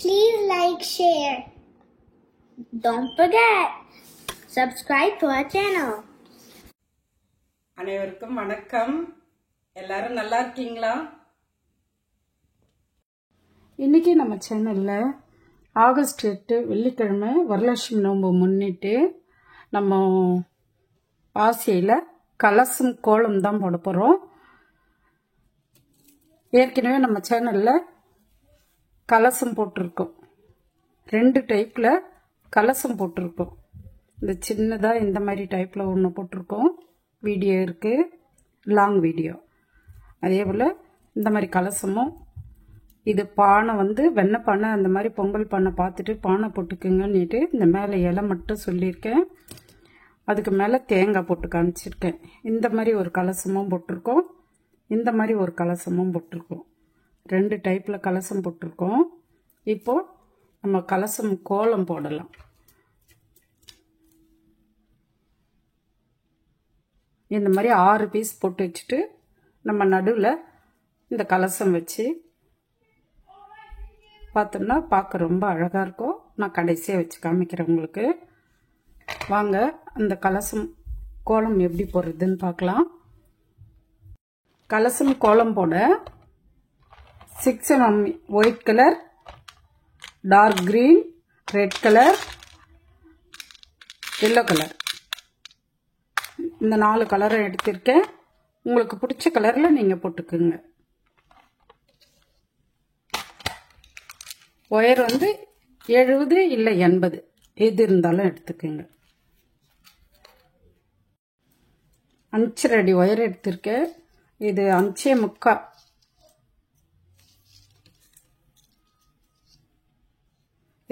Please like, share. Don't forget, subscribe to our channel. அனைவருக்கும் வணக்கம். எல்லாரும் நல்லா இருக்கீங்களா? இன்னைக்கு நம்ம சேனல்ல ஆகஸ்ட் 8 வெள்ளிக்கிழமை வரலட்சுமி நோன்பு முன்னிட்டு நம்ம ஆசையில் கலசம் கோலம் தான் போட போகிறோம். ஏற்கனவே நம்ம சேனலில் கலசம் போட்டிருக்கோம். 2 டைப்பில் கலசம் போட்டிருக்கோம். இந்த சின்னதாக இந்த மாதிரி டைப்பில் ஒன்று போட்டிருக்கோம். வீடியோ இருக்குது, லாங் வீடியோ. அதே போல் இந்த மாதிரி கலசமும், இது பானை வந்து வெண்ணெய் பானை, அந்த மாதிரி பொங்கல் பானை பார்த்துட்டு பானை போட்டுக்குங்கன்னுட்டு இந்த மேலே இலை மட்டும் சொல்லியிருக்கேன். அதுக்கு மேலே தேங்காய் போட்டு காமிச்சிருக்கேன். இந்த மாதிரி ஒரு கலசமும் போட்டிருக்கோம், இந்த மாதிரி ஒரு கலசமும் போட்டிருக்கோம். 2 டைப்பில் கலசம் போட்டிருக்கோம். இப்போது நம்ம கலசம் கோலம் போடலாம். இந்த மாதிரி 6 பீஸ் போட்டு வச்சுட்டு நம்ம நடுவில் இந்த கலசம் வச்சு பார்த்தோம்னா பார்க்க ரொம்ப அழகாக இருக்கும். நான் கடைசியாக வச்சு காமிக்கிறேன் உங்களுக்கு. வாங்க அந்த கலசம் கோலம் எப்படி போடுறதுன்னு பார்க்கலாம். கலசம் கோலம் போட 6 mm white colour, dark green, red colour, yellow colour, இந்த 4 கலரை எடுத்திருக்கேன். உங்களுக்கு பிடிச்ச கலரில் நீங்கள் போட்டுக்குங்க. ஒயர் வந்து 70 இல்லை 80 எது இருந்தாலும் எடுத்துக்குங்க. 5 அடி ஒயர் எடுத்திருக்கேன். இது 5.25.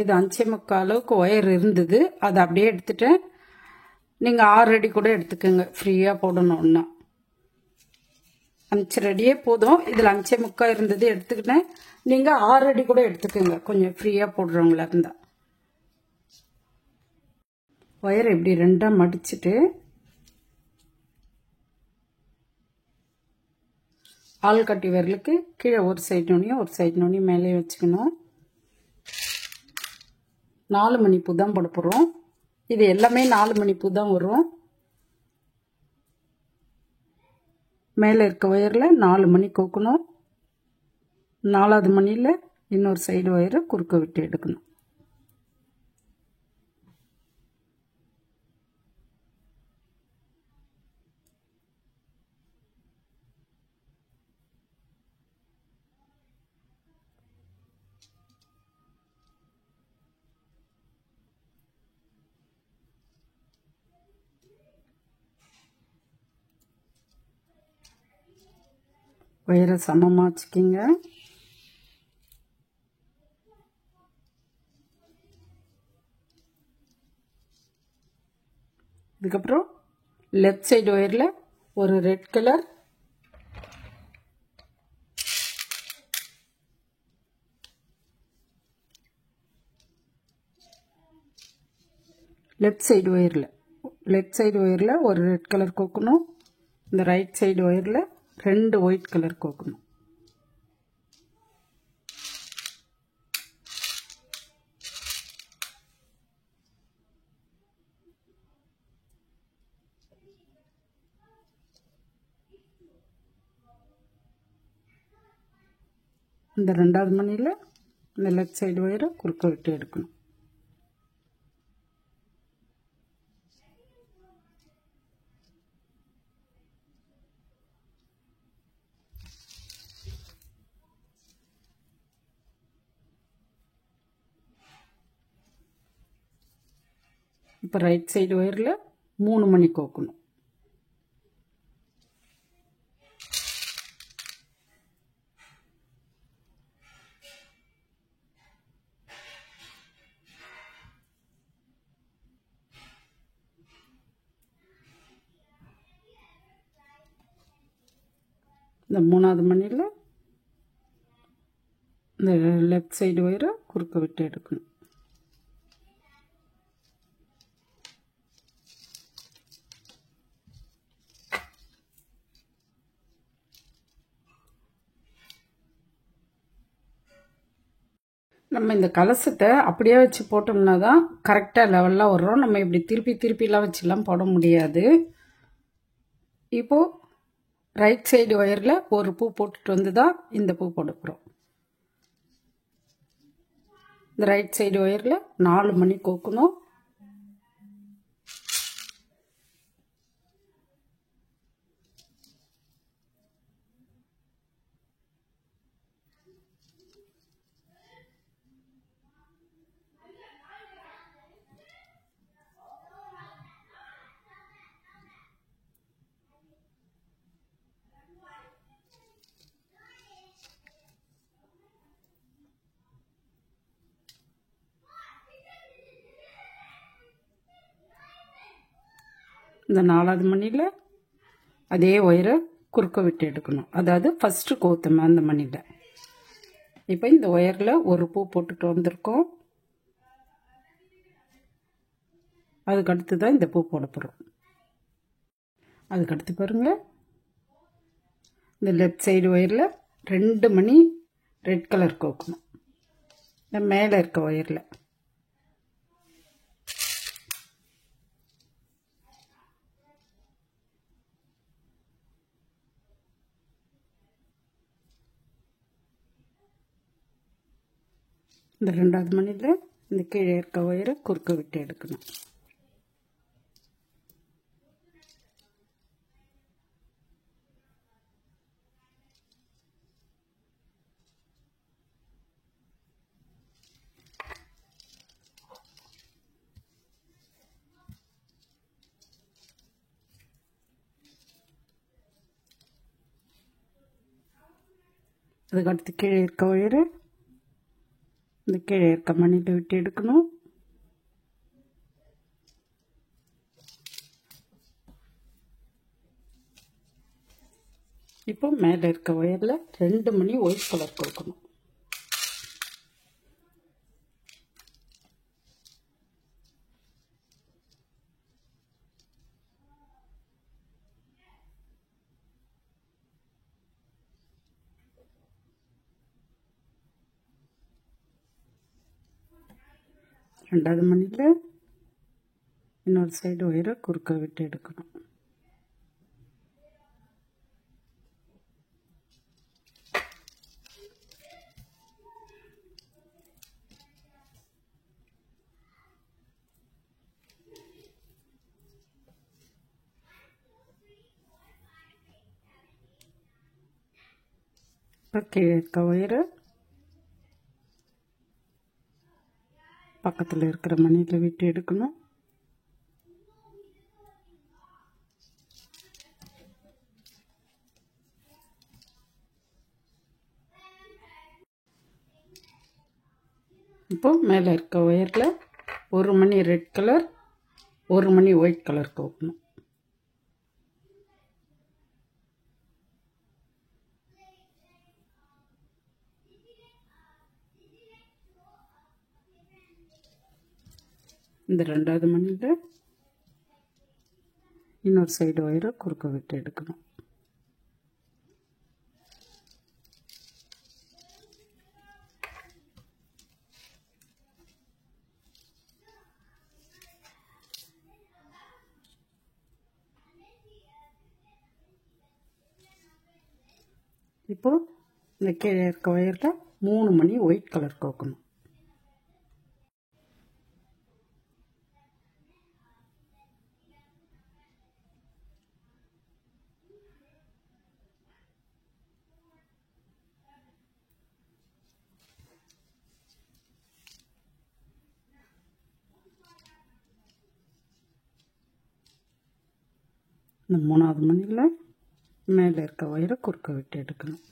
இது 5.25 அளவுக்கு ஒயர் இருந்தது. அதை அப்படியே எடுத்துட்டேன். நீங்கள் 6 அடி கூட எடுத்துக்கோங்க, ஃப்ரீயாக போடணும்னா. 5 அடியே போதும். இதில் 5.25 இருந்தது எடுத்துக்கிட்டேன். நீங்கள் 6 அடி கூட எடுத்துக்கோங்க, கொஞ்சம் ஃப்ரீயாக போடுறவங்களா இருந்தால். ஒயர் இப்படி 2ஆக மடிச்சுட்டு ஆள்காட்டி விரலுக்கு கீழே ஒரு சைடு நுனியும் ஒரு சைடு நுனியும் மேலே வச்சுக்கணும். 4 மணி பூ தான் போட போகிறோம். இது எல்லாமே 4 மணி பூ தான் வரும். மேலே இருக்க ஒயரில் 4 மணி கோக்கணும். 4வது மணியில் இன்னொரு சைடு ஒயரை குறுக்க விட்டு எடுக்கணும். ஒயரை சமமாக வச்சுக்கிங்க. இதுக்கப்புறம் லெஃப்ட் சைடு ஒயரில் ஒரு ரெட் கலர், லெஃப்ட் சைடு ஒயரில் ஒரு ரெட் கலர் கோக்கணும். இந்த ரைட் சைடு ஒயரில் 2 ஒயிட் கலர் கோக்கணும். இந்த 2வது மணியில் இந்த லெஃப்ட் சைடு ஒயரை குறுக்க விட்டு எடுக்கணும். இப்போ ரைட் சைடு ஒயரில் 3 மணி கோக்கணும். இந்த 3வது மணியில் இந்த லெஃப்ட் சைடு ஒயரை குறுக்க விட்டு எடுக்கணும். நம்ம இந்த கலசத்தை அப்படியே வச்சு போட்டோம்னா தான் கரெக்டாக லெவலில் வர்றோம். நம்ம இப்படி திருப்பிலாம் வச்சுலாம் போட முடியாது. இப்போது ரைட் சைடு ஒயரில் ஒரு பூ போட்டுட்டு வந்து தான் இந்த பூ போட போகிறோம். இந்த ரைட் சைடு ஒயரில் 4 மணி கோக்கணும். இந்த 4வது மணியில் அதே ஒயரை குறுக்க விட்டு எடுக்கணும். அதாவது ஃபஸ்ட்டு கோத்தமே அந்த மணியில். இப்போ இந்த ஒயரில் ஒரு பூ போட்டுட்டு வந்திருக்கோம். அதுக்கடுத்து தான் இந்த பூ போட போகிறோம். அதுக்கடுத்து பாருங்கள், இந்த லெஃப்ட் சைடு ஒயரில் 2 மணி ரெட் கலர் கோக்கணும். இந்த மேலே இருக்க ஒயரில் இந்த 2வது மணியில் இந்த கீழே இருக்க ஒயரை குறுக்க விட்டு எடுக்கணும். அதுக்கடுத்து கீழே இருக்க ஒயரை இந்த கீழே இருக்க மணியில் விட்டு எடுக்கணும். இப்போ மேலே இருக்க ஒயரில் 2 மணி ஒயிட் கலர் கொடுக்கணும். ரெண்டாவது மணியில் இன்னொரு சைடு ஒயரை குறுக்க விட்டு எடுக்கணும். கீழே இருக்க ஒயரை பக்கத்தில் இருக்கிற மணியில் விட்டு எடுக்கணும். இப்போ மேலே இருக்க ஒயரில் 1 மணி ரெட் கலர் 1 மணி ஒயிட் கலர் கோக்கணும். இந்த 2வது மணியில் இன்னொரு சைடு ஒயரை குறுக்க விட்டு எடுக்கணும். இப்போ இந்த கீழே இருக்க ஒயரில் 3 மணி ஒயிட் கலர் கோக்கணும். இந்த 3வது மணியில் மேலே இருக்க ஒயரை குறுக்க விட்டு எடுக்கணும்.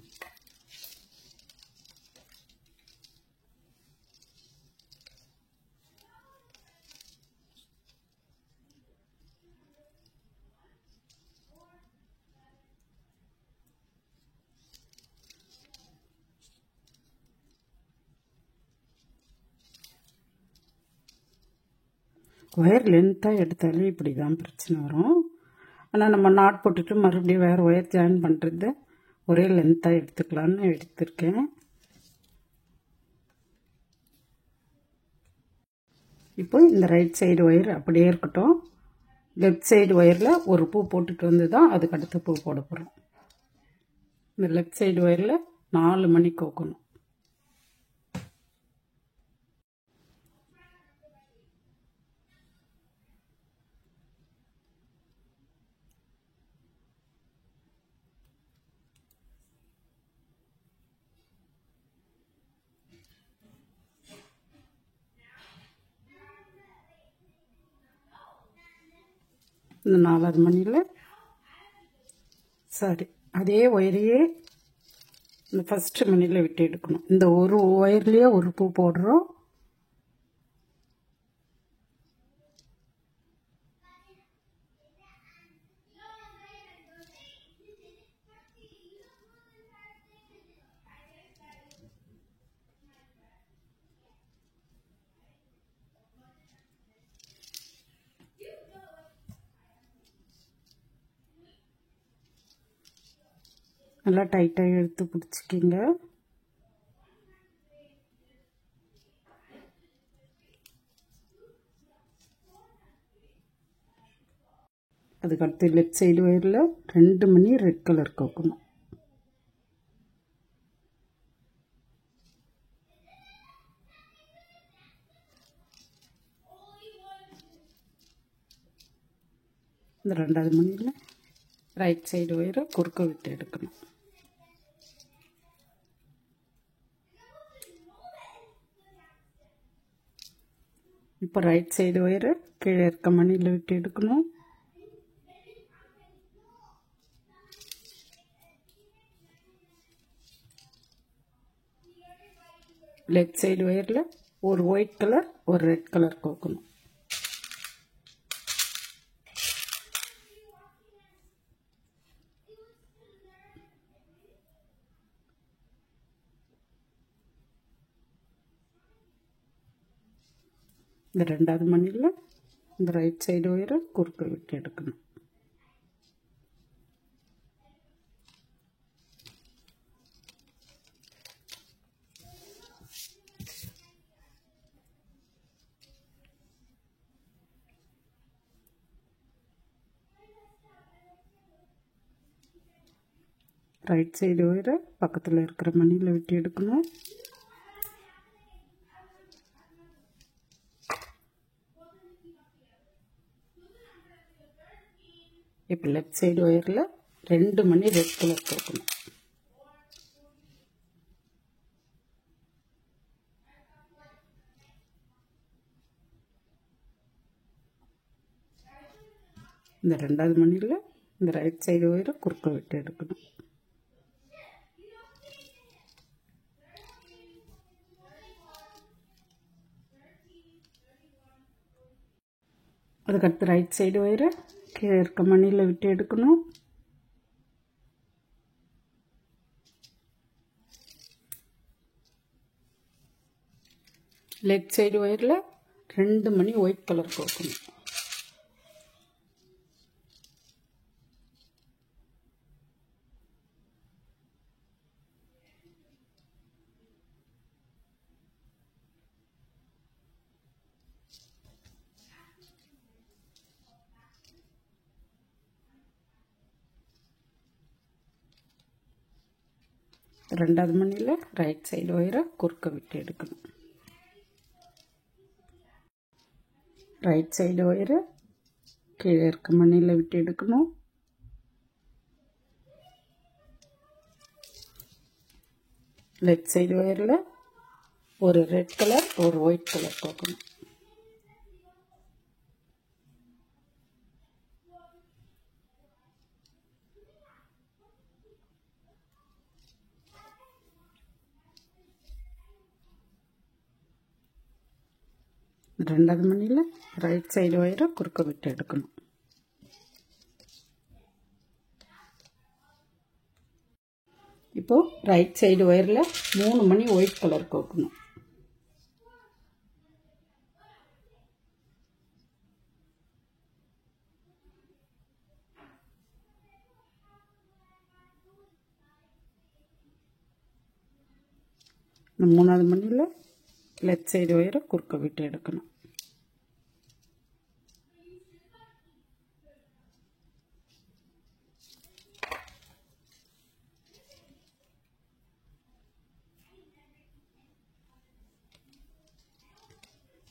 ஒயர் லென்த்தாக எடுத்தாலே இப்படி தான் பிரச்சனை வரும். ஆனால் நம்ம நாட் போட்டுட்டு மறுபடியும் வேறு ஒயர் ஜாயின் பண்ணுறது ஒரே லென்த்தாக எடுத்துக்கலான்னு எடுத்திருக்கேன். இப்போ இந்த ரைட் சைடு ஒயர் அப்படியே இருக்கட்டும். லெஃப்ட் சைடு ஒயரில் ஒரு பூ போட்டுட்டு வந்து தான் அதுக்கு அடுத்த பூ போட போகிறோம். இந்த லெஃப்ட் சைடு ஒயரில் 4 மணி கோக்கணும். இந்த 4வது மணியில் சரி அதே ஒயரையே இந்த ஃபஸ்ட்டு மணியில் விட்டு எடுக்கணும். இந்த ஒரு ஒயர்லேயே ஒரு பூ போடுறோம். நல்லா டைட்டாக இழுத்து பிடிச்சிக்கிங்க. அதுக்கடுத்து லெஃப்ட் சைடு ஒயரில் 2 மணி ரெட் கலர் கோக்கணும். இந்த 2வது மணியில் ரைட் சைடு ஒயரை குறுக்க விட்டு எடுக்கணும். இப்போ ரைட் சைடு ஒயரை கீழே இருக்க மணியில் விட்டு எடுக்கணும். லெஃப்ட் சைடு ஒயரில் ஒரு ஒயிட் கலர் ஒரு ரெட் கலர் கோக்கணும். இந்த 2வது மணியில் இந்த ரைட் சைடு ஒயரை குறுக்க விட்டு எடுக்கணும். ரைட் சைடு ஒயரை பக்கத்தில் இருக்கிற மணியில் விட்டு எடுக்கணும். இப்போ லெஃப்ட் சைடு ஒயரில் 2 மணி ரெட் கலர் கோக்கணும். இந்த 2வது மணியில் இந்த ரைட் சைடு ஒயரை குறுக்க விட்டு எடுக்கணும். அதுக்கடுத்து ரைட் சைடு ஒயரை கீழே இருக்க மணியில் விட்டு எடுக்கணும். லெஃப்ட் சைடு ஒயரில் 2 மணி ஒயிட் கலர் கோக்கணும். ரெண்டாவது மணியில் ரைட் சைடு ஒயரை குறுக்க விட்டு எடுக்கணும். ரைட் சைடு ஒயரை கீழே இருக்க மணியில் விட்டு எடுக்கணும். லெஃப்ட் சைடு ஒயரில் ஒரு ரெட் கலர் ஒரு ஒயிட் கலர் கோக்கணும். ரெண்டாவது மணியில் ரைட் சைடு ஒயரை குறுக்க விட்டு எடுக்கணும். இப்போது ரைட் சைடு ஒயரில் 3 மணி ஒயிட் கலர் கோக்கணும். இந்த 3வது மணியில் லெஃப்ட் சைடு ஒயரை குறுக்க விட்டு எடுக்கணும்.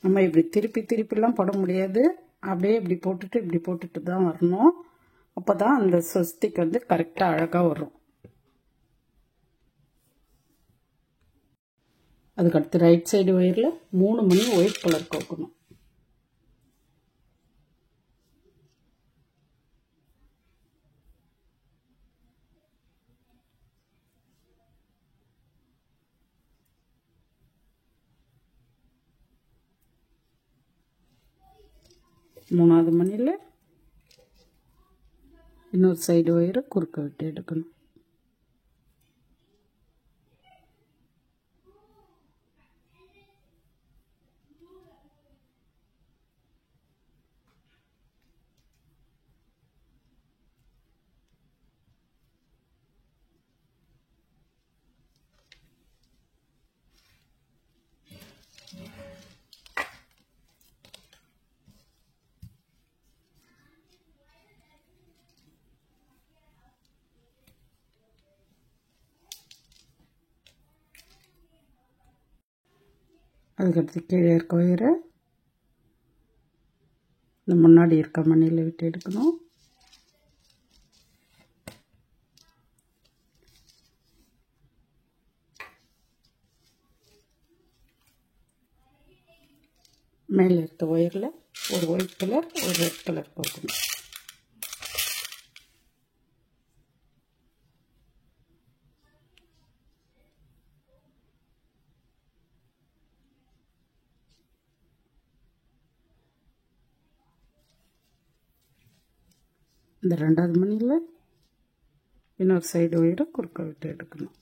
நம்ம இப்படி திருப்பிலாம் போட முடியாது. அப்படியே இப்படி போட்டுட்டு தான் வரணும். அப்போ தான் அந்த ஸ்வஸ்திக் வந்து கரெக்டாக அழகாக வரும். அதுக்கடுத்து ரைட் சைடு ஒயரில் 3 மணி ஒயிட் கலர் கோக்கணும். மூணாவது மணியில் இன்னொரு சைடு ஒயரை குறுக்க விட்டு எடுக்கணும். அதுக்கடுத்து கீழே இருக்க ஒயரை இந்த முன்னாடி இருக்க மணியில் விட்டு எடுக்கணும். மேலே இருக்க ஒயரில் ஒரு ஒயிட் கலர் ஒரு ரெட் கலர் போகணும். இந்த ரெண்டாவது மணியில் இன்னொரு சைடு ஒயரை குறுக்க விட்டு எடுக்கணும்.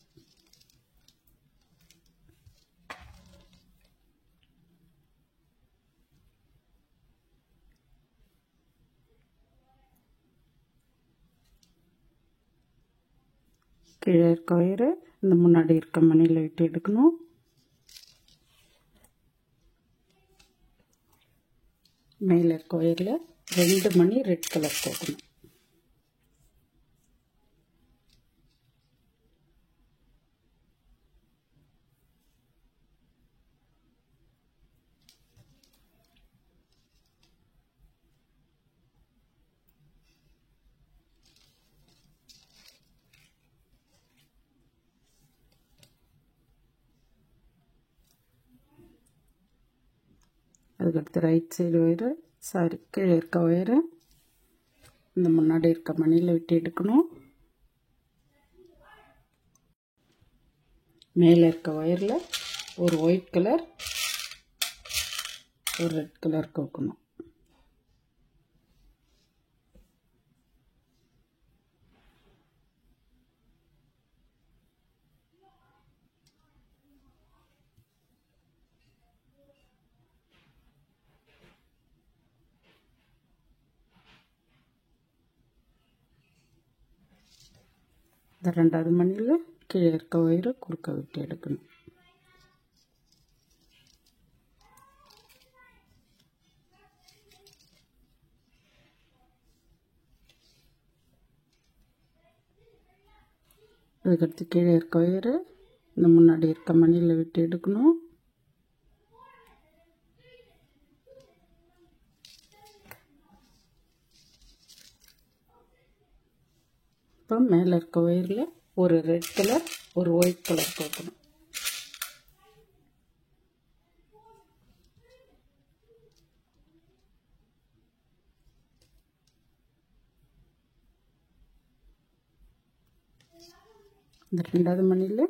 கீழே இருக்க ஒயரை இந்த முன்னாடி இருக்க மணியில் விட்டு எடுக்கணும். மேலே இருக்க ஒயரில் 2 மணி ரெட் கலர் போகணும். அதுக்கடுத்து ரைட் சைடு ஒயரை கீழே இருக்க ஒயரை இந்த முன்னாடி இருக்க மணியில் விட்டு எடுக்கணும். மேலே இருக்க ஒயரில் ஒரு ஒயிட் கலர் ஒரு ரெட் கலர் கோக்கணும். இந்த ரெண்டாவது மணியில் கீழே இருக்க ஒயரை குறுக்க விட்டு எடுக்கணும். அதுக்கடுத்து கீழே இருக்க ஒயரை இந்த முன்னாடி இருக்க மணியில் விட்டு எடுக்கணும். இப்போ மேலே இருக்க ஒயரில் ஒரு ரெட் கலர் ஒரு ஒயிட் கலர் போகணும். இந்த ரெண்டாவது மணியில்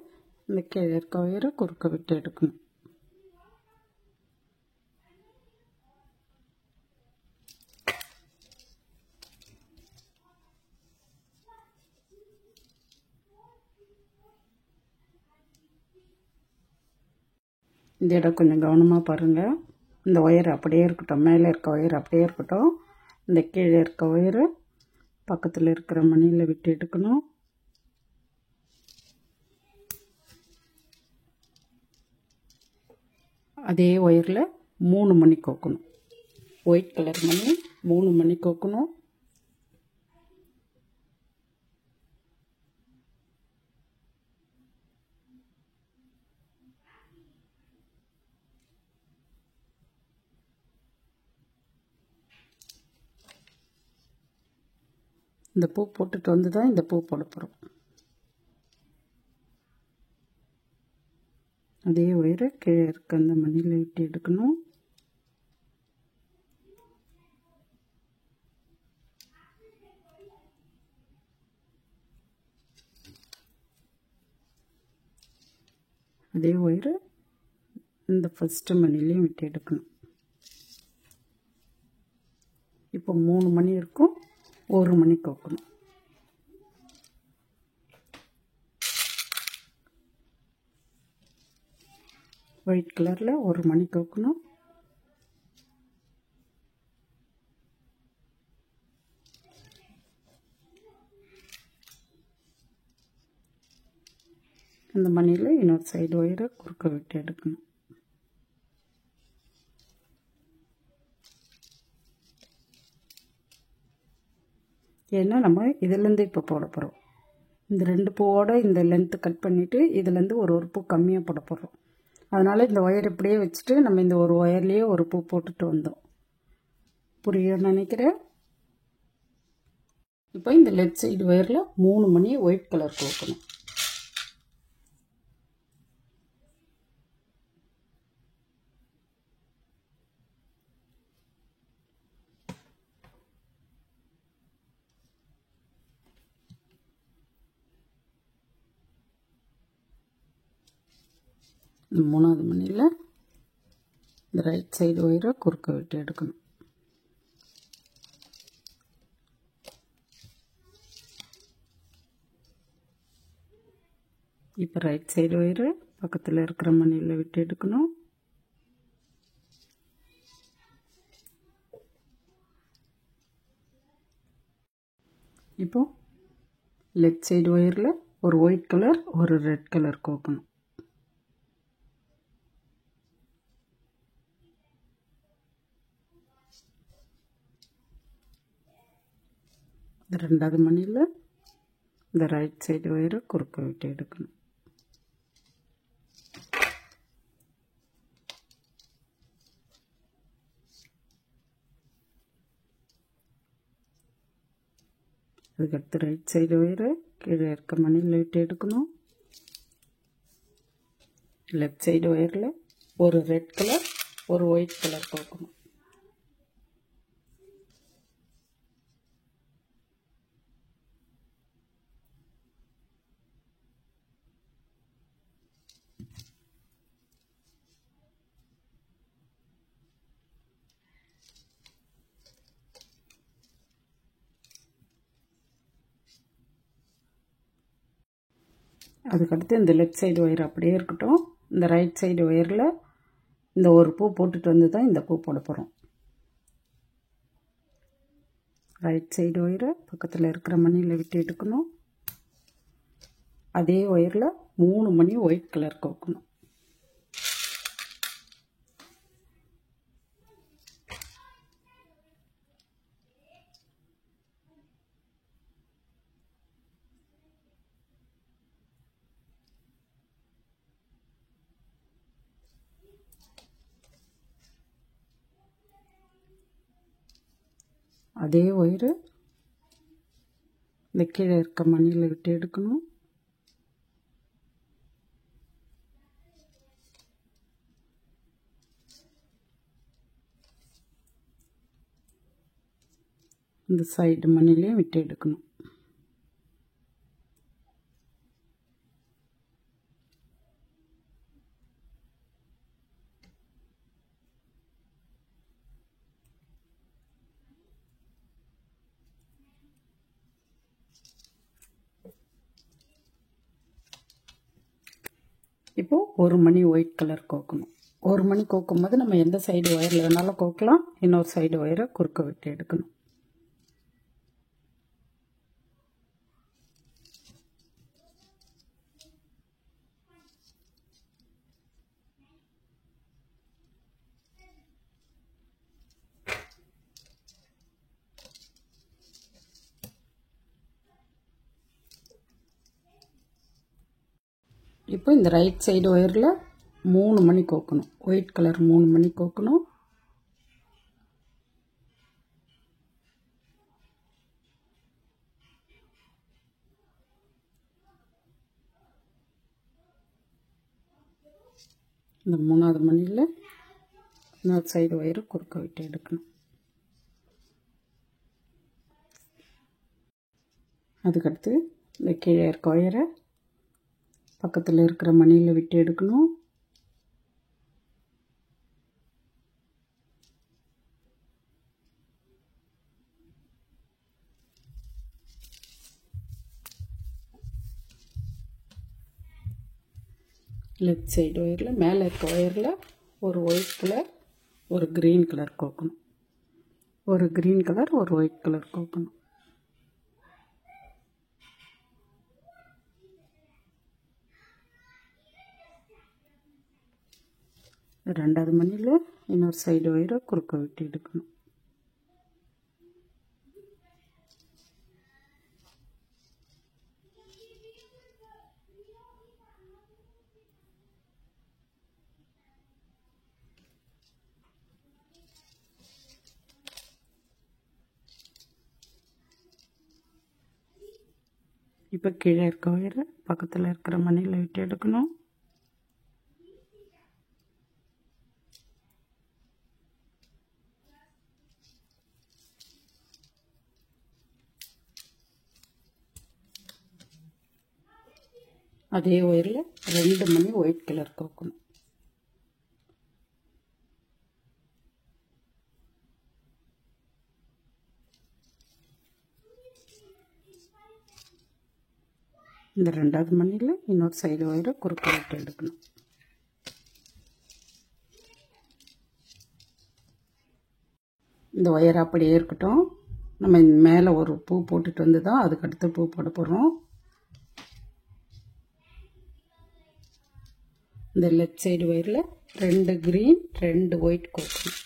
இந்த கீழே இருக்க ஒயரை குறுக்க விட்டு எடுக்கணும். இந்த இடம் கொஞ்சம் கவனமாக பாருங்கள். இந்த ஒயர் அப்படியே இருக்கட்டும், மேலே இருக்க ஒயர் அப்படியே இருக்கட்டும். இந்த கீழே இருக்க ஒயரை பக்கத்தில் இருக்கிற மணியில் விட்டு எடுக்கணும். அதே ஒயரில் 3 மணி கோக்கணும். ஒயிட் கலர் மணி 3 மணி கோக்கணும். இந்த பூ போட்டுட்டு வந்து தான் இந்த பூ போட போகிறோம். அதே ஒயரை கீழே இருக்க அந்த மணியில் விட்டு எடுக்கணும். அதே ஒயரை இந்த ஃபஸ்ட்டு மணிலையும் விட்டு எடுக்கணும். இப்போ 3 மணி இருக்கும், 1 மணி கோக்கணும். ஒயிட் கலரில் 1 மணி கோக்கணும். அந்த மணியில் இன்னொரு சைடு ஒயரை குறுக்க விட்டு எடுக்கணும். ஏன்னா நம்ம இதிலேருந்து இப்போ போட போகிறோம். இந்த 2 பூவோட இந்த லென்த்து கட் பண்ணிவிட்டு இதுலேருந்து ஒரு பூ கம்மியாக போட போகிறோம். அதனால் இந்த ஒயர் இப்படியே வச்சுட்டு நம்ம இந்த ஒரு ஒயர்லேயே ஒரு பூ போட்டுட்டு வந்தோம். புரியும்னு நினைக்கிறேன். இப்போ இந்த லெஃப்ட் சைடு ஒயரில் 3 மணி ஒயிட் கலர் கோக்கணும். மூணாவது மணியில் இந்த ரைட் சைடு ஒயரை குறுக்க விட்டு எடுக்கணும். இப்போ ரைட் சைடு ஒயரை பக்கத்தில் இருக்கிற மணியில் விட்டு எடுக்கணும். இப்போ லெஃப்ட் சைடு ஒயரில் ஒரு ஒயிட் கலர் ஒரு ரெட் கலர் கோக்கணும். இந்த 2வது மணியில் இந்த ரைட் சைடு ஒயரை குறுக்க விட்டு எடுக்கணும். அதுக்கடுத்து ரைட் சைடு ஒயரை கீழே இருக்க மணியில் விட்டு எடுக்கணும். லெஃப்ட் சைடு ஒயரில் ஒரு ரெட் கலர் ஒரு ஒயிட் கலர் கோக்கணும். அதுக்கடுத்து இந்த லெஃப்ட் சைடு ஒயர் அப்படியே இருக்கட்டும். இந்த ரைட் சைடு ஒயரில் இந்த ஒரு பூ போட்டுட்டு வந்து தான் இந்த பூ போட போகிறோம். ரைட் சைடு ஒயரை பக்கத்தில் இருக்கிற மணியில் விட்டு எடுக்கணும். அதே ஒயரில் 3 மணி ஒயிட் கலர் கோக்கணும். அதே ஒயரு இந்த கீழே இருக்க மணியில் விட்டு எடுக்கணும். இந்த சைடு மணிலையும் விட்டு எடுக்கணும். இப்போது 1 மணி ஒயிட் கலர் கோக்கணும். 1 மணி கோக்கும் போது நம்ம எந்த சைடு ஒயரில் வேணாலும் கோக்கலாம். இன்னொரு சைடு ஒயரை குறுக்க விட்டு எடுக்கணும். இப்போ இந்த ரைட் சைடு ஒயரில் 3 மணி கோக்கணும். ஒயிட் கலர் 3 மணி கோக்கணும். இந்த 3வது மணியில் இன்னொரு சைடு ஒயரை குறுக்க விட்டு எடுக்கணும். அதுக்கடுத்து இந்த கீழே இருக்க ஒயரை பக்கத்தில் இருக்கிற மணியில் விட்டு எடுக்கணும். லெஃப்ட் சைடு ஒயரில் மேலே இருக்க ஒயரில் ஒரு ஒயிட் கலர் ஒரு க்ரீன் கலர் கோக்கணும். ஒரு க்ரீன் கலர் ஒரு ஒயிட் கலர் கோக்கணும். ரெண்டாவது மணியில் இன்னொரு சைடு ஒயரை குறுக்க விட்டு எடுக்கணும். இப்போ கீழே இருக்க ஒயரை பக்கத்தில் இருக்கிற மணியில் விட்டு எடுக்கணும். அதே ஒயரில் 2 மணி ஒயிட் கலர் கோக்கணும். இந்த 2வது மணியில் இன்னொரு சைடு ஒயரை குறுக்க விட்டு எடுக்கணும். இந்த ஒயர் அப்படியே இருக்கட்டும். நம்ம மேலே ஒரு பூ போட்டுட்டு வந்து தான் அதுக்கடுத்து பூ போட போகிறோம். இந்த லெஃப்ட் சைடு ஒயரில் 2 க்ரீன் 2 ஒயிட் கோக்கணும்.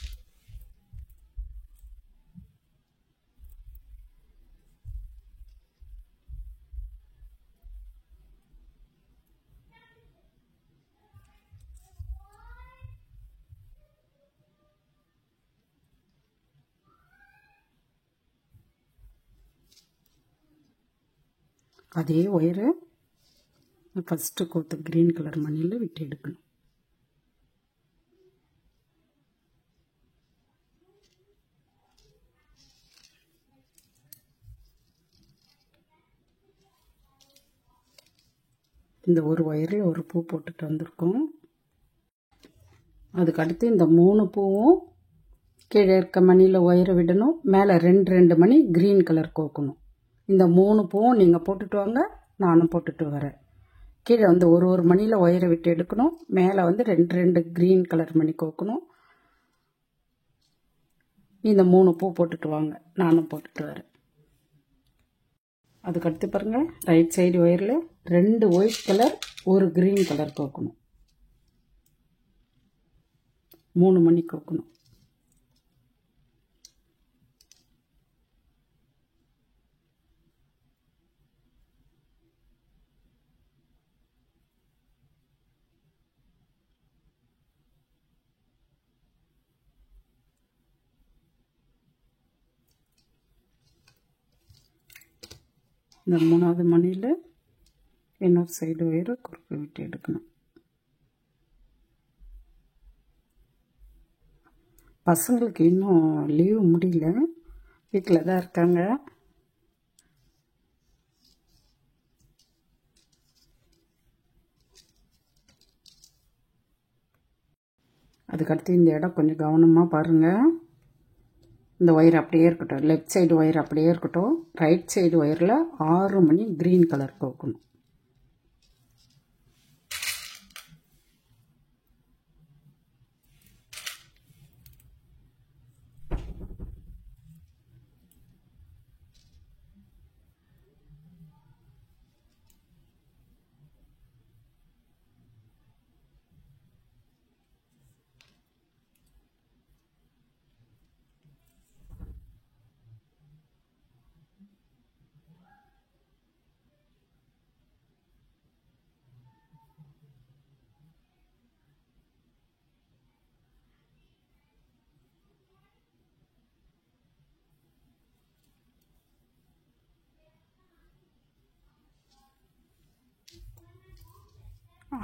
அதே ஒயரை ஃபஸ்ட்டு கோத்த க்ரீன் கலர் மணியில் விட்டு எடுக்கணும். இந்த ஒரு ஒயரில் ஒரு பூ போட்டுட்டு வந்திருக்கோம். அதுக்கடுத்து இந்த 3 பூவும் கீழே இருக்க மணியில் ஒயரை விடணும். மேலே 2 மணி க்ரீன் கலர் கோக்கணும். இந்த 3 பூவும் நீங்கள் போட்டுட்டு வாங்க, நானும் போட்டுட்டு வரேன். கீழே வந்து ஒரு மணியில் ஒயரை விட்டு எடுக்கணும். மேலே வந்து 2 க்ரீன் கலர் மணி கோக்கணும். இந்த 3 பூ போட்டுட்டு வாங்க, நானும் போட்டுட்டு வரேன். அதுக்கடுத்து பாருங்கள், ரைட் சைடு ஒயரில் 2 ஒயிட் கலர் 1 க்ரீன் கலர் கோக்கணும். 3 மணி கோக்கணும். இந்த 3வது மணியில் இன்னொரு சைடு ஒயரை குறுக்க விட்டு எடுக்கணும். பசங்களுக்கு இன்னும் லீவு முடியல, வீட்டில் தான் இருக்காங்க. அதுக்கடுத்து இந்த இடம் கொஞ்சம் கவனமாக பாருங்கள். இந்த ஒயர் அப்படியே இருக்கட்டும். லெஃப்ட் சைடு ஒயர் அப்படியே இருக்கட்டும். ரைட் சைடு ஒயரில் 6 மணி க்ரீன் கலர் கோக்கணும்.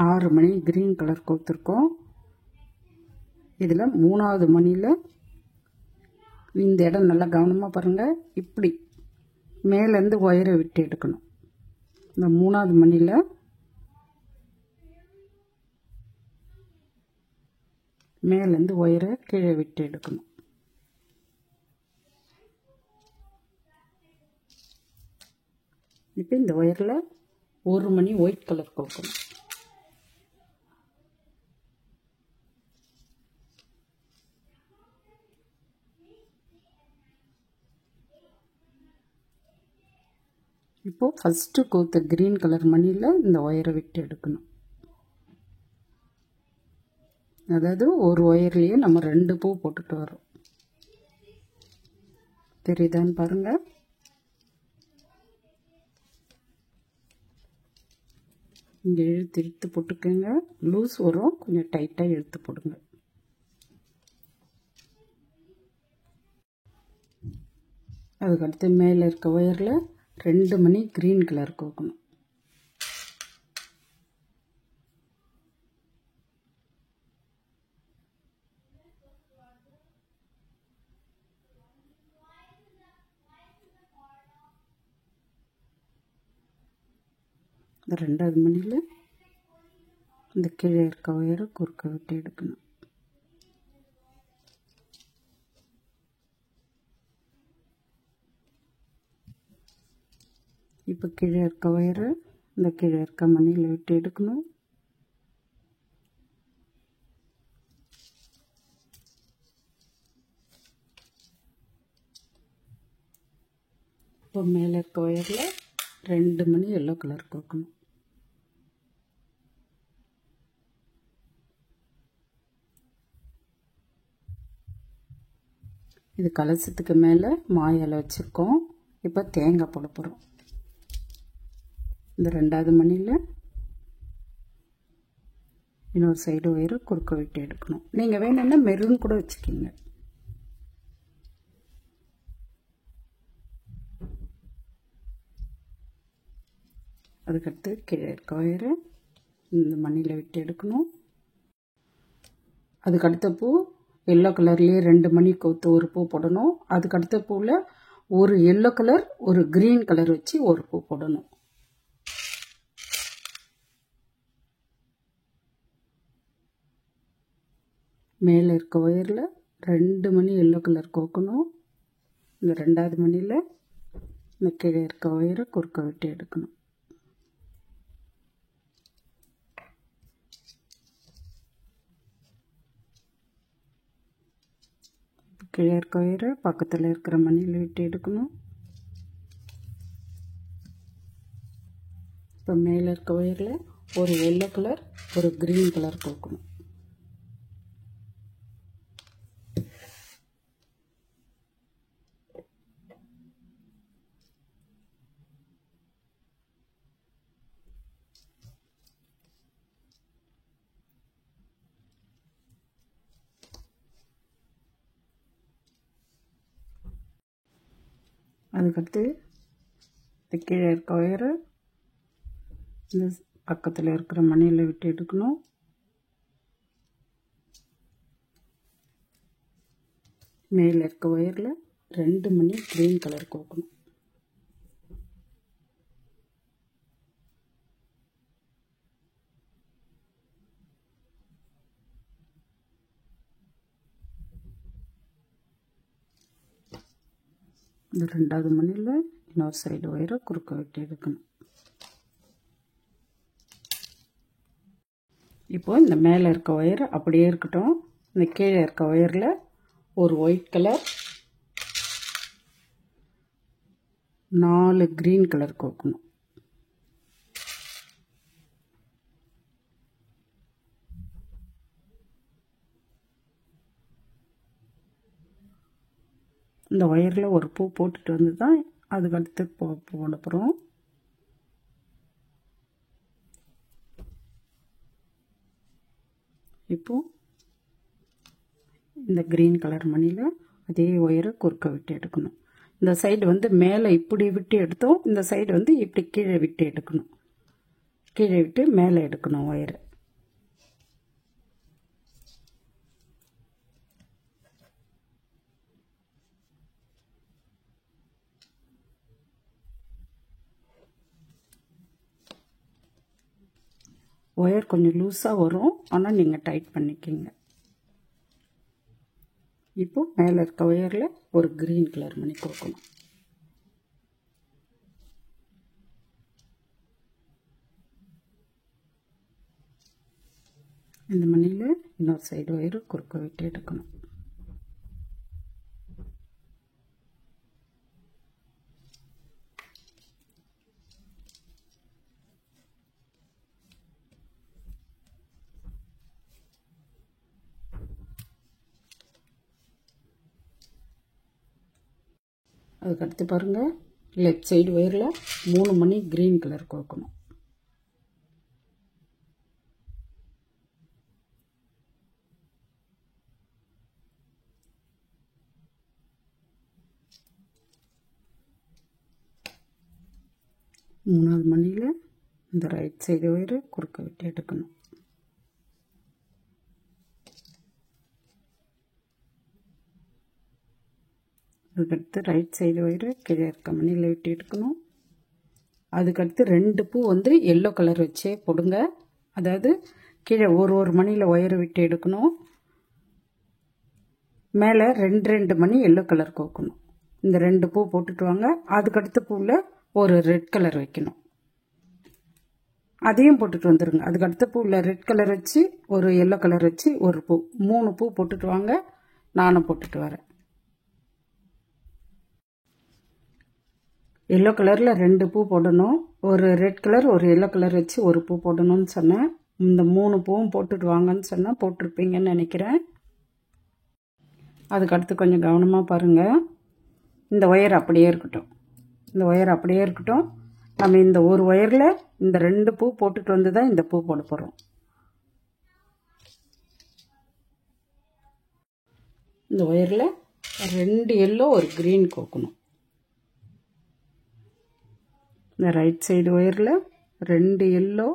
ஆறு மணி க்ரீன் கலர் கோத்துருக்கோம். இதில் 3வது மணியில் இந்த இடம் நல்லா கவனமாக பாருங்கள். இப்படி மேலேருந்து ஒயரை விட்டு எடுக்கணும். இந்த 3வது மணியில் மேலேருந்து ஒயரை கீழே விட்டு எடுக்கணும். இப்போ இந்த ஒயரில் 1 மணி ஒயிட் கலர் கொடுக்கணும். இப்போது ஃபஸ்ட்டு கோத்த க்ரீன் கலர் மணியில் இந்த ஒயரை விட்டு எடுக்கணும். அதாவது ஒரு ஒயர்லேயே நம்ம 2 பூ போட்டுட்டு வரோம். தெரியுதான்னு பாருங்கள். இங்கே இழுத்து போட்டுக்கோங்க. லூஸ் வரும், கொஞ்சம் டைட்டாக இழுத்து போடுங்க. அதுக்கடுத்து மேலே இருக்க ஒயரில் 2 மணி க்ரீன் கலர் கோக்கணும். இந்த 2வது மணியில் இந்த கீழே இருக்க ஒயரை குறுக்க விட்டு எடுக்கணும். இப்போ கீழே இருக்க ஒயரை இந்த கீழே இருக்க மணியில் விட்டு எடுக்கணும். இப்போ மேலே இருக்க ஒயரில் 2 மணி எல்லோ கலர் கோக்கணும். இது கலசத்துக்கு மேலே மாயிலை வச்சுருக்கோம். இப்போ தேங்காய் போட போகிறோம். இந்த 2வது மணியில் இன்னொரு சைடு ஒயரை குறுக்க விட்டு எடுக்கணும். நீங்கள் வேணும்னா மெரூன் கூட வச்சுக்கிங்க. அதுக்கடுத்து கீழே இருக்க ஒயரை இந்த மணியில் விட்டு எடுக்கணும். அதுக்கடுத்த பூ எல்லோ கலர்லேயே 2 மணி கோத்து ஒரு பூ போடணும். அதுக்கடுத்த பூவில் ஒரு எல்லோ கலர் ஒரு க்ரீன் கலர் வச்சு ஒரு பூ போடணும். மேலே இருக்க ஒயரில் 2 மணி எல்லோ கலர் கோக்கணும். இந்த 2வது மணியில் இந்த கீழே இருக்க ஒயரை குறுக்க விட்டு எடுக்கணும். கீழே இருக்க ஒயரை பக்கத்தில் இருக்கிற மணியில் விட்டு எடுக்கணும். இப்போ மேலே இருக்க ஒயரில் ஒரு எல்லோ கலர் ஒரு க்ரீன் கலர் கோக்கணும். அதுக்கடுத்து இந்த கீழே இருக்க ஒயரை இந்த பக்கத்தில் இருக்கிற மணியில் விட்டு எடுக்கணும். மேலே இருக்க ஒயரில் 2 மணி க்ரீன் கலர் கோக்கணும். இந்த 2வது மணியில் இன்னொரு சைடு ஒயரை குறுக்க விட்டு எடுக்கணும். இப்போ இந்த மேலே இருக்க ஒயர் அப்படியே இருக்கட்டும். இந்த கீழே இருக்க ஒயரில் ஒரு ஒயிட் கலர் 4 க்ரீன் கலர் கோக்கணும். இந்த ஒயரில் ஒரு பூ போட்டுட்டு வந்து தான் அதுக்கடுத்து போட போகிறோம். இப்போது இந்த க்ரீன் கலர் மணியில் அதே ஒயரை குறுக்க விட்டு எடுக்கணும். இந்த சைடு வந்து மேலே இப்படி விட்டு எடுத்தோம், இந்த சைடு வந்து இப்படி கீழே விட்டு எடுக்கணும். கீழே விட்டு மேலே எடுக்கணும் ஒயரை. ஒயர் கொஞ்சம் லூஸாக வரும், ஆனால் நீங்கள் டைட் பண்ணிக்கிங்க. இப்போ மேலே இருக்க ஒயரில் ஒரு க்ரீன் கலர் மணி கோக்கணும். இந்த மணியில் இன்னொரு சைடு ஒயர் குறுக்க விட்டு எடுக்கணும். அதுக்கடுத்து பாருங்கள், லெஃப்ட் சைடு ஒயரில் 3 மணி க்ரீன் கலர் கோக்கணும். மூணாவது மணியில் இந்த ரைட் சைடு ஒயர் குறுக்க விட்டு எடுக்கணும். அதுக்கடுத்து ரைட் சைடு ஒயர் கீழே இருக்க மணியில் விட்டு எடுக்கணும். அதுக்கடுத்து 2 பூ வந்து எல்லோ கலர் வச்சே போடுங்க. அதாவது கீழே ஒரு மணியில் ஒயரை விட்டு எடுக்கணும். மேலே 2 மணி எல்லோ கலர் கோக்கணும். இந்த 2 பூ போட்டுட்டு வாங்க. அதுக்கடுத்த பூவில் ஒரு ரெட் கலர் வைக்கணும். அதையும் போட்டுட்டு வந்துடுங்க. அதுக்கடுத்த பூவில் ரெட் கலர் வச்சு ஒரு எல்லோ கலர் வச்சு ஒரு பூ, 3 பூ போட்டுட்டு வாங்க. நானும் போட்டுட்டு வரேன். எல்லோ கலரில் 2 பூ போடணும். ஒரு ரெட் கலர் ஒரு எல்லோ கலர் வச்சு ஒரு பூ போடணும்னு சொன்னேன். இந்த 3 பூவும் போட்டுட்டு வாங்கன்னு சொன்னால் போட்டிருப்பீங்கன்னு நினைக்கிறேன். அதுக்கடுத்து கொஞ்சம் கவனமாக பாருங்கள். இந்த ஒயர் அப்படியே இருக்கட்டும். இந்த ஒயர் அப்படியே இருக்கட்டும். நம்ம இந்த ஒரு ஒயரில் இந்த 2 பூ போட்டுட்டு வந்து தான் இந்த பூ போட போகிறோம். இந்த ஒயரில் 2 எல்லோ ஒரு க்ரீன் கோக்கணும். இந்த ரைட் சைடு ஒயரில் 2 எல்லோ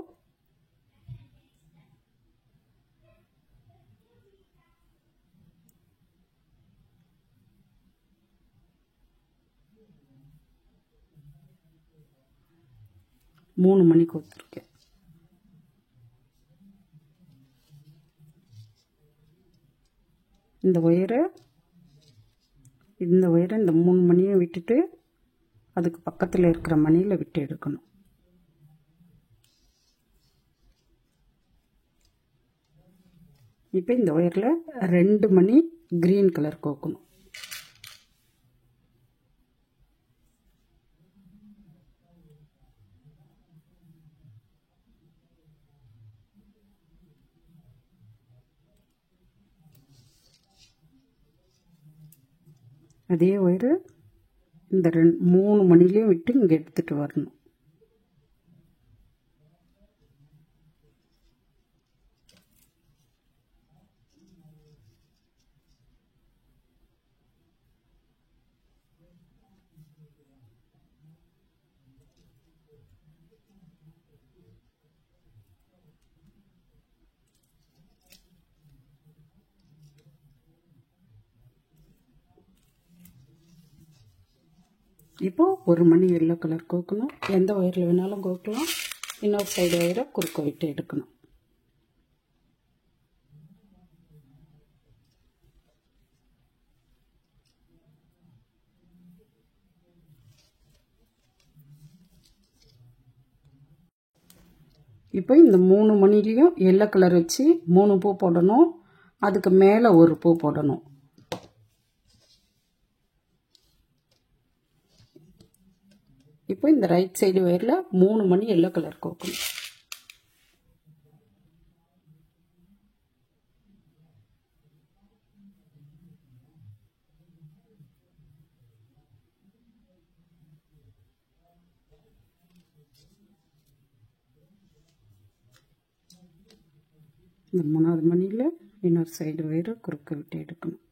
மூணு மணி கோத்துருக்கேன். இந்த ஒயரை இந்த 3 மணியை விட்டுட்டு அதுக்கு பக்கத்தில் இருக்கிற மணியில் விட்டு எடுக்கணும். இப்போ இந்த ஒயரில் 2 மணி க்ரீன் கலர் கோக்கணும். அதே ஒயரு இந்த 3 மணிலையும் விட்டு இங்கே எடுத்துகிட்டு வரணும். இப்போ ஒரு மணி எல்லோ கலர் கோக்கணும். எந்த ஒயரில் வேணாலும் கோக்கலாம். இன்னொரு சைடு ஒயரை குறுக்க விட்டு எடுக்கணும். இப்போ இந்த 3 மணிலையும் எல்லோ கலர் வச்சு 3 பூ போடணும். அதுக்கு மேலே ஒரு பூ போடணும். இப்போ இந்த ரைட் சைடு ஒயரில் 3 மணி எல்லோ கலர் கோக்கணும். இந்த 3வது மணியில் இன்னொரு சைடு ஒயரை குறுக்க விட்டு எடுக்கணும்.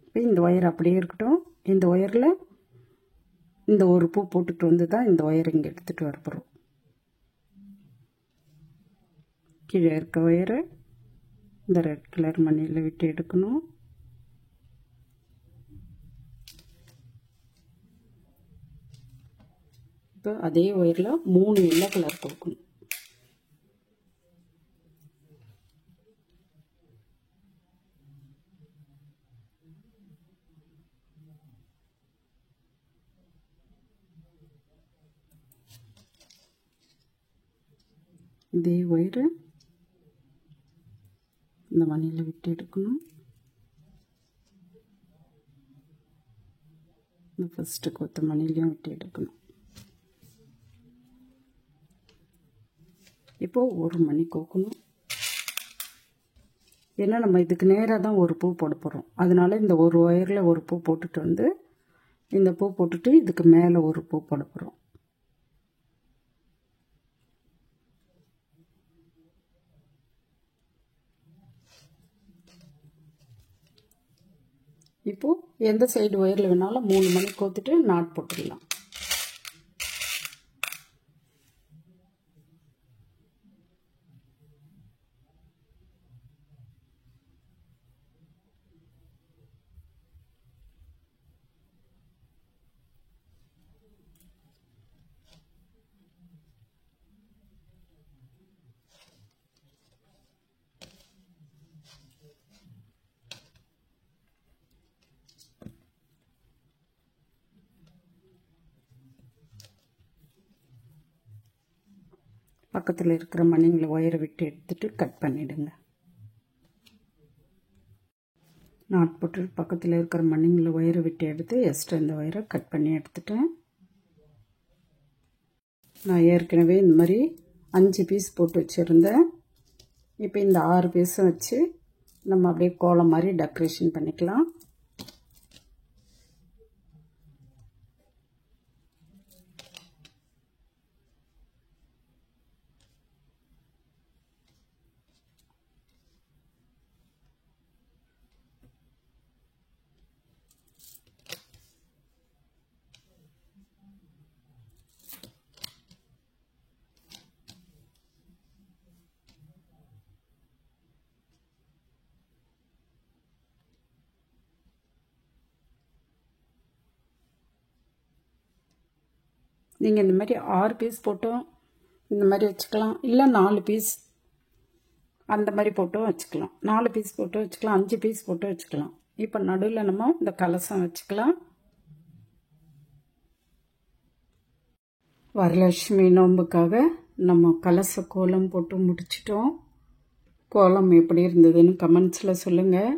இப்போ இந்த ஒயர் அப்படியே இருக்கட்டும். இந்த ஒயரில் இந்த ஒரு பூ போட்டுட்டு வந்து தான் இந்த ஒயர் இங்கே எடுத்துகிட்டு வர போகிறோம். கீழே இருக்க ஒயரை இந்த ரெட் கலர் மணியில் விட்டு எடுக்கணும். இப்போ அதே ஒயரில் 3 எல்லோ கலர் கோக்கணும். இதே ஒயரு இந்த மணியில் விட்டு எடுக்கணும். இந்த ஃபஸ்ட்டு கொத்து மணிலையும் விட்டு எடுக்கணும். இப்போது ஒரு மணி கோக்கணும். ஏன்னா நம்ம இதுக்கு நேராக தான் ஒரு பூ போட போகிறோம். அதனால இந்த ஒரு ஒயரில் ஒரு பூ போட்டுட்டு வந்து இந்த பூ போட்டுட்டு இதுக்கு மேலே ஒரு பூ போட போகிறோம். இப்போது எந்த சைடு ஒயரில் வேணாலும் 3 மணி கோத்துட்டு நாட் போட்டுடலாம். பக்கத்தில் இருக்கிற மணிங்களை ஒயரை விட்டு எடுத்துட்டு கட் பண்ணிவிடுங்க. நாட் போட்டு பக்கத்தில் இருக்கிற மணிங்களை ஒயரை விட்டு எடுத்து எக்ஸ்ட்ரா இந்த ஒயரை கட் பண்ணி எடுத்துட்டேன். நான் ஏற்கனவே இந்த மாதிரி 5 பீஸ் போட்டு வச்சுருந்தேன். இப்போ இந்த 6 பீஸும் வச்சு நம்ம அப்படியே கோலம் மாதிரி டெக்கரேஷன் பண்ணிக்கலாம். நீங்கள் இந்த மாதிரி 6 பீஸ் போட்டும் இந்த மாதிரி வச்சுக்கலாம். இல்லை 4 பீஸ் அந்த மாதிரி போட்டும் வச்சுக்கலாம். 4 பீஸ் போட்டு வச்சுக்கலாம். 5 பீஸ் போட்டு வச்சுக்கலாம். இப்போ நடுவில் நம்ம இந்த கலசம் வச்சுக்கலாம். வரலட்சுமி நோன்புக்காக நம்ம கலச கோலம் போட்டு முடிச்சிட்டோம். கோலம் எப்படி இருந்ததுன்னு கமெண்ட்ஸில் சொல்லுங்கள்.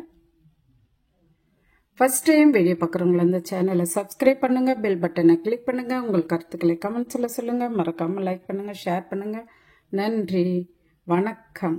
ஃபர்ஸ்ட் டைம் வீடியோ பார்க்குறவங்கள இந்த சேனலை சப்ஸ்கிரைப் பண்ணுங்கள், பெல் பட்டனை கிளிக் பண்ணுங்கள். உங்கள் கருத்துக்களை கமெண்ட்ஸில் சொல்லுங்கள். மறக்காமல் லைக் பண்ணுங்கள், ஷேர் பண்ணுங்கள். நன்றி, வணக்கம்.